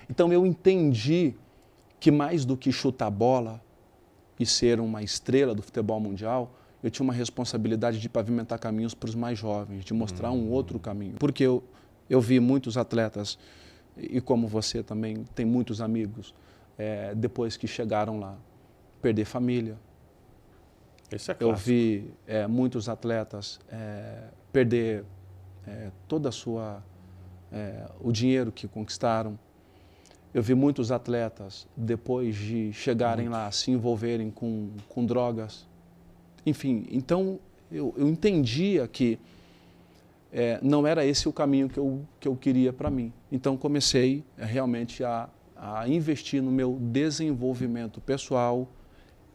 Então eu entendi que mais do que chutar bola e ser uma estrela do futebol mundial, eu tinha uma responsabilidade de pavimentar caminhos para os mais jovens, de mostrar um outro caminho. Porque eu vi muitos atletas, e como você também tem muitos amigos, depois que chegaram lá, perder família. Esse é clássico. Eu vi muitos atletas perder toda a sua... o dinheiro que conquistaram. Eu vi muitos atletas, depois de chegarem lá, se envolverem com drogas. Enfim, então eu entendia que não era esse o caminho que eu queria para mim. Então comecei realmente a investir no meu desenvolvimento pessoal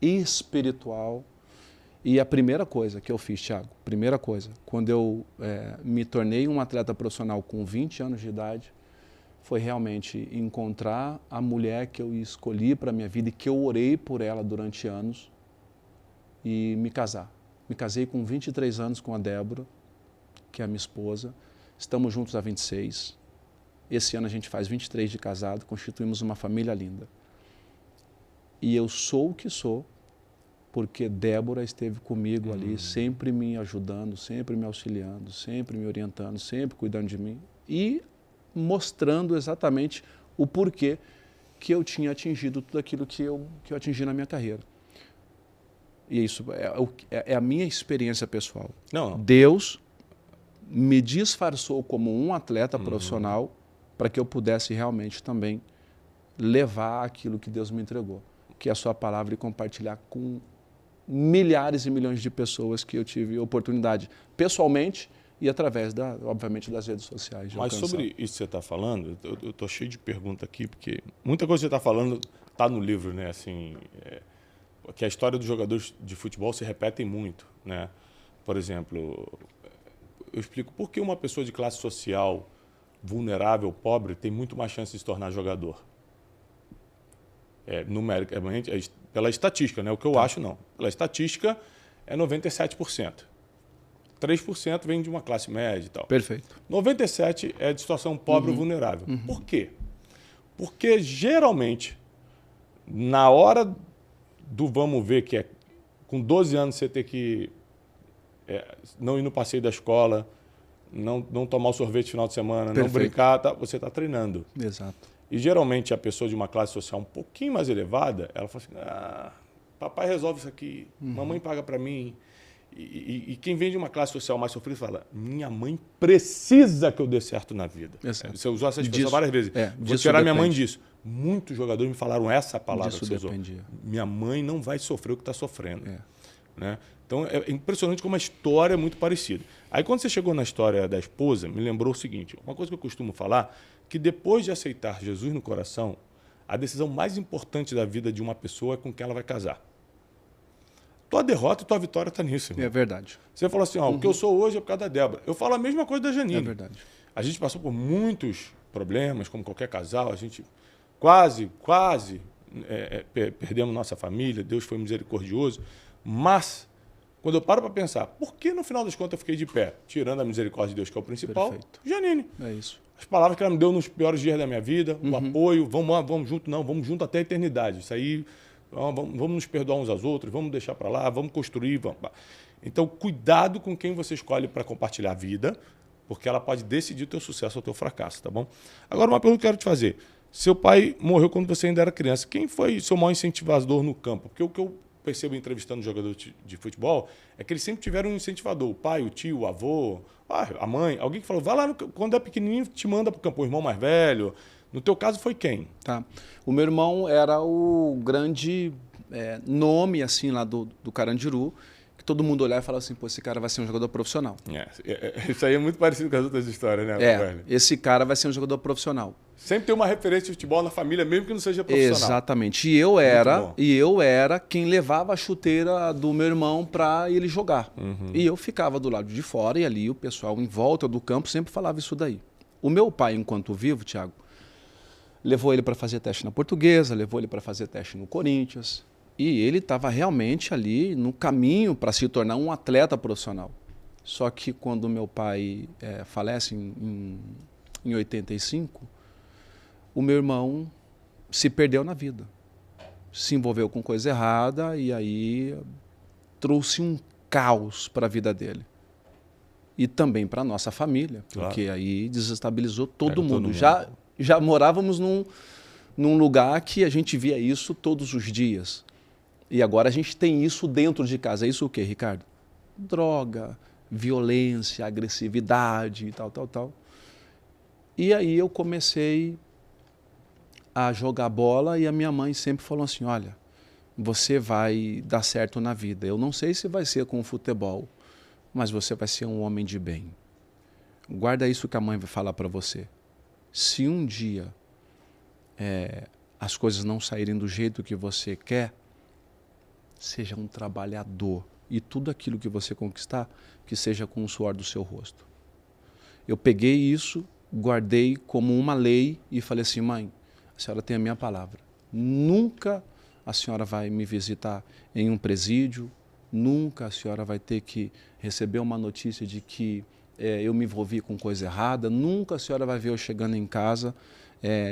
e espiritual. E a primeira coisa que eu fiz, Thiago, primeira coisa, quando eu me tornei um atleta profissional com 20 anos de idade, foi realmente encontrar a mulher que eu escolhi para a minha vida e que eu orei por ela durante anos e me casar. Me casei com 23 anos com a Débora, que é a minha esposa. Estamos juntos há 26. Esse ano a gente faz 23 de casado, constituímos uma família linda. E eu sou o que sou porque Débora esteve comigo ali, sempre me ajudando, sempre me auxiliando, sempre me orientando, sempre cuidando de mim e mostrando exatamente o porquê que eu tinha atingido tudo aquilo que eu atingi na minha carreira. E isso é a minha experiência pessoal. Não. Deus me disfarçou como um atleta profissional para que eu pudesse realmente também levar aquilo que Deus me entregou, que é a sua palavra, e compartilhar com milhares e milhões de pessoas que eu tive oportunidade, pessoalmente e através, obviamente, das redes sociais. Mas sobre isso que você está falando, eu estou cheio de perguntas aqui, porque muita coisa que você está falando está no livro, né? Assim, que a história dos jogadores de futebol se repetem muito, né? Por exemplo, eu explico por que uma pessoa de classe social vulnerável, pobre, tem muito mais chance de se tornar jogador. Numericamente, pela estatística, né? O que eu acho, não. Pela estatística, é 97%. 3% vem de uma classe média e tal. Perfeito. 97% é de situação pobre ou vulnerável. Por quê? Porque, geralmente, na hora do vamos ver, que é com 12 anos você ter que não ir no passeio da escola, não tomar o sorvete no final de semana, Perfeito. não brincar, você está treinando. Exato. E, geralmente, a pessoa de uma classe social um pouquinho mais elevada, ela fala assim, papai resolve isso aqui, mamãe paga para mim. E quem vem de uma classe social mais sofrida fala, minha mãe precisa que eu dê certo na vida. Exato. Você usou essa expressão várias vezes. Vou disso tirar minha mãe depende. disso. Muitos jogadores me falaram essa palavra Disso que você usou. dependia. Minha mãe não vai sofrer o que está sofrendo. Né? Então, é impressionante como a história é muito parecida. Aí, quando você chegou na história da esposa, me lembrou o seguinte, uma coisa que eu costumo falar, que depois de aceitar Jesus no coração, a decisão mais importante da vida de uma pessoa é com quem ela vai casar. Tua derrota e tua vitória está nisso, irmão. É verdade. Você falou assim, o que eu sou hoje é por causa da Débora. Eu falo a mesma coisa da Janine. É verdade. A gente passou por muitos problemas, como qualquer casal, a gente quase perdemos nossa família, Deus foi misericordioso, mas quando eu paro para pensar, por que no final das contas eu fiquei de pé? Tirando a misericórdia de Deus, que é o principal, Perfeito. Janine. É isso. As palavras que ela me deu nos piores dias da minha vida, o apoio, vamos junto, vamos junto até a eternidade. Isso aí, vamos nos perdoar uns aos outros, vamos deixar para lá, vamos construir. Então, cuidado com quem você escolhe para compartilhar a vida, porque ela pode decidir o teu sucesso ou o teu fracasso, tá bom? Agora, uma pergunta que eu quero te fazer. Seu pai morreu quando você ainda era criança. Quem foi seu maior incentivador no campo? Porque o que eu percebo entrevistando jogadores de futebol é que eles sempre tiveram um incentivador. O pai, o tio, o avô, a mãe. Alguém que falou, vai lá, quando é pequenininho, te manda para o campo. O irmão mais velho. No teu caso, foi quem? Tá. O meu irmão era o grande nome assim lá do Carandiru, que todo mundo olhava e falava assim, pô, esse cara vai ser um jogador profissional. Isso aí é muito parecido com as outras histórias, né? Esse cara vai ser um jogador profissional. Sempre tem uma referência de futebol na família, mesmo que não seja profissional. Exatamente. E eu era quem levava a chuteira do meu irmão para ele jogar. E eu ficava do lado de fora e ali o pessoal em volta do campo sempre falava isso daí. O meu pai, enquanto vivo, Thiago, levou ele para fazer teste na Portuguesa, levou ele para fazer teste no Corinthians. E ele estava realmente ali no caminho para se tornar um atleta profissional. Só que quando meu pai falece em 85, o meu irmão se perdeu na vida. Se envolveu com coisa errada e aí trouxe um caos para a vida dele. E também para a nossa família, porque aí desestabilizou todo mundo. Já morávamos num lugar que a gente via isso todos os dias. E agora a gente tem isso dentro de casa. É isso o quê, Ricardo? Droga, violência, agressividade e tal. E aí eu comecei a jogar bola e a minha mãe sempre falou assim, olha, você vai dar certo na vida. Eu não sei se vai ser com o futebol, mas você vai ser um homem de bem. Guarda isso que a mãe vai falar para você. Se um dia as coisas não saírem do jeito que você quer, seja um trabalhador. E tudo aquilo que você conquistar, que seja com o suor do seu rosto. Eu peguei isso, guardei como uma lei e falei assim, mãe, a senhora tem a minha palavra. Nunca a senhora vai me visitar em um presídio, nunca a senhora vai ter que receber uma notícia de que eu me envolvi com coisa errada, nunca a senhora vai ver eu chegando em casa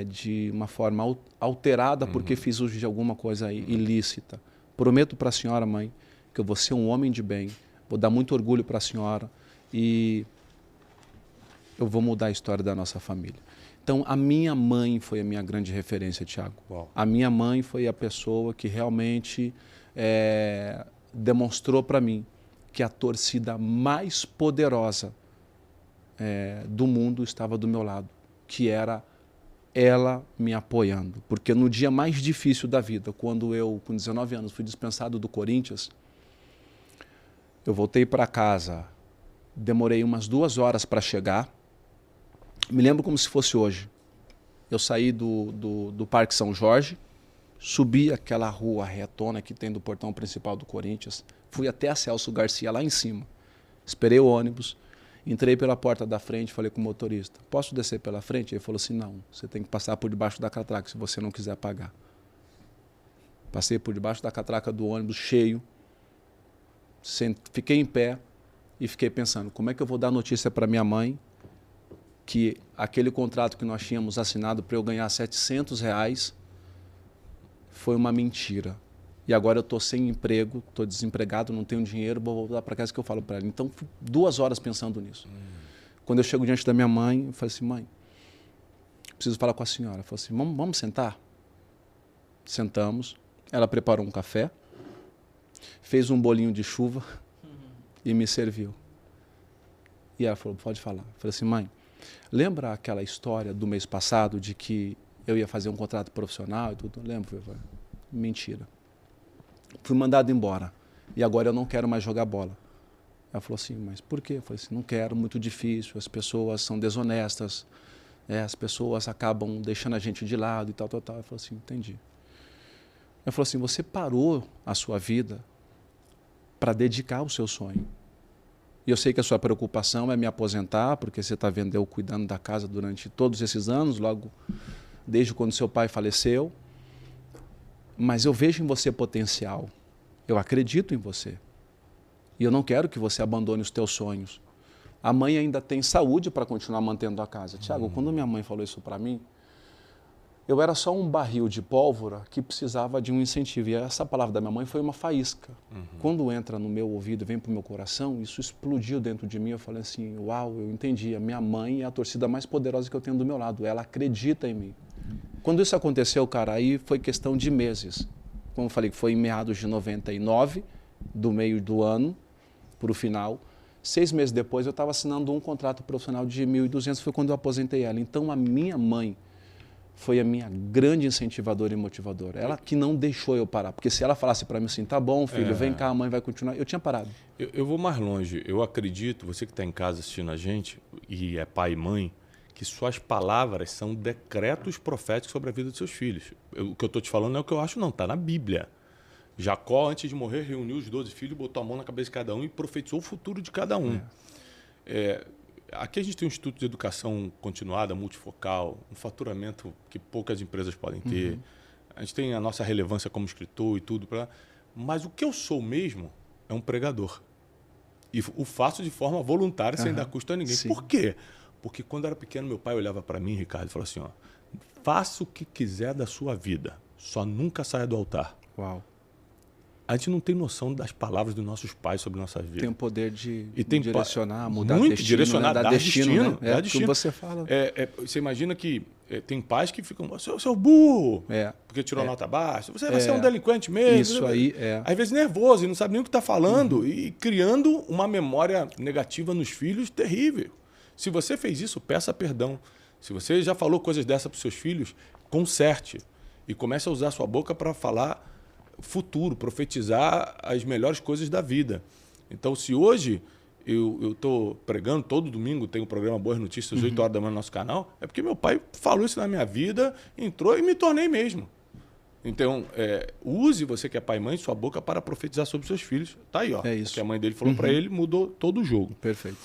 de uma forma alterada porque fiz uso de alguma coisa ilícita. Prometo para a senhora, mãe, que eu vou ser um homem de bem, vou dar muito orgulho para a senhora e eu vou mudar a história da nossa família. Então, a minha mãe foi a minha grande referência, Thiago. Uau. A minha mãe foi a pessoa que realmente demonstrou para mim que a torcida mais poderosa do mundo estava do meu lado, que era ela me apoiando. Porque no dia mais difícil da vida, quando eu, com 19 anos, fui dispensado do Corinthians, eu voltei para casa, demorei umas 2 horas para chegar. Me lembro como se fosse hoje. Eu saí do Parque São Jorge, subi aquela rua retona que tem do portão principal do Corinthians, fui até a Celso Garcia, lá em cima. Esperei o ônibus, entrei pela porta da frente, falei com o motorista, posso descer pela frente? Ele falou assim, não, você tem que passar por debaixo da catraca se você não quiser pagar. Passei por debaixo da catraca do ônibus, cheio, fiquei em pé e fiquei pensando, como é que eu vou dar notícia para minha mãe que aquele contrato que nós tínhamos assinado para eu ganhar R$700 foi uma mentira. E agora eu estou sem emprego, estou desempregado, não tenho dinheiro, vou voltar para casa, que eu falo para ela. Então, 2 horas pensando nisso. Quando eu chego diante da minha mãe, eu falei assim, mãe, preciso falar com a senhora. Ela falou assim, vamos sentar? Sentamos, ela preparou um café, fez um bolinho de chuva e me serviu. E ela falou, pode falar. Eu falei assim, mãe, lembra aquela história do mês passado de que eu ia fazer um contrato profissional e tudo? Lembro. Mentira. Fui mandado embora e agora eu não quero mais jogar bola. Ela falou assim, mas por quê? Eu falei assim, não quero, muito difícil, as pessoas são desonestas, as pessoas acabam deixando a gente de lado e tal. Ela falou assim, entendi. Ela falou assim, você parou a sua vida para dedicar ao seu sonho. E eu sei que a sua preocupação é me aposentar, porque você está vendo eu cuidando da casa durante todos esses anos, logo desde quando seu pai faleceu. Mas eu vejo em você potencial. Eu acredito em você. E eu não quero que você abandone os teus sonhos. A mãe ainda tem saúde para continuar mantendo a casa. Tiago, quando minha mãe falou isso para mim, eu era só um barril de pólvora que precisava de um incentivo. E essa palavra da minha mãe foi uma faísca. Quando entra no meu ouvido, vem para o meu coração, isso explodiu dentro de mim. Eu falei assim, uau, eu entendi. A minha mãe é a torcida mais poderosa que eu tenho do meu lado. Ela acredita em mim. Quando isso aconteceu, cara, aí foi questão de meses. Como eu falei, foi em meados de 99, do meio do ano para o final. 6 meses depois, eu estava assinando um contrato profissional de 1.200, foi quando eu aposentei ela. Então, a minha mãe foi a minha grande incentivadora e motivadora. Ela que não deixou eu parar. Porque se ela falasse para mim assim, tá bom, filho, vem cá, a mãe vai continuar, eu tinha parado. Eu vou mais longe. Eu acredito, você que está em casa assistindo a gente, e é pai e mãe, que suas palavras são decretos proféticos sobre a vida dos seus filhos. O que eu estou te falando não é o que eu acho, não. Está na Bíblia. Jacó, antes de morrer, reuniu os 12 filhos, botou a mão na cabeça de cada um e profetizou o futuro de cada um. Aqui a gente tem um Instituto de Educação Continuada, multifocal, um faturamento que poucas empresas podem ter. A gente tem a nossa relevância como escritor e tudo. Mas o que eu sou mesmo é um pregador. E o faço de forma voluntária, sem dar custo a ninguém. Sim. Por quê? Porque quando eu era pequeno, meu pai olhava para mim, Ricardo, e falou assim, ó, Faça o que quiser da sua vida, só nunca saia do altar. Uau. A gente não tem noção das palavras dos nossos pais sobre nossa vida. Tem o poder de tem direcionar, mudar muito destino, direcionar, né? dar destino, né? dar destino. Como você fala. Você imagina que tem pais que ficam, seu burro, É. porque tirou nota baixa, você vai ser um delinquente mesmo. Isso aí é. Às vezes nervoso e não sabe nem o que está falando e criando uma memória negativa nos filhos terrível. Se você fez isso, peça perdão. Se você já falou coisas dessas para os seus filhos, conserte e comece a usar sua boca para falar futuro, profetizar as melhores coisas da vida. Então, se hoje eu estou pregando, todo domingo tem um programa Boas Notícias, às 8 horas da manhã no nosso canal, é porque meu pai falou isso na minha vida, entrou e me tornei mesmo. Então, use, você que é pai e mãe, sua boca para profetizar sobre seus filhos. Tá aí, ó. É isso. O que a mãe dele falou para ele mudou todo o jogo. Perfeito.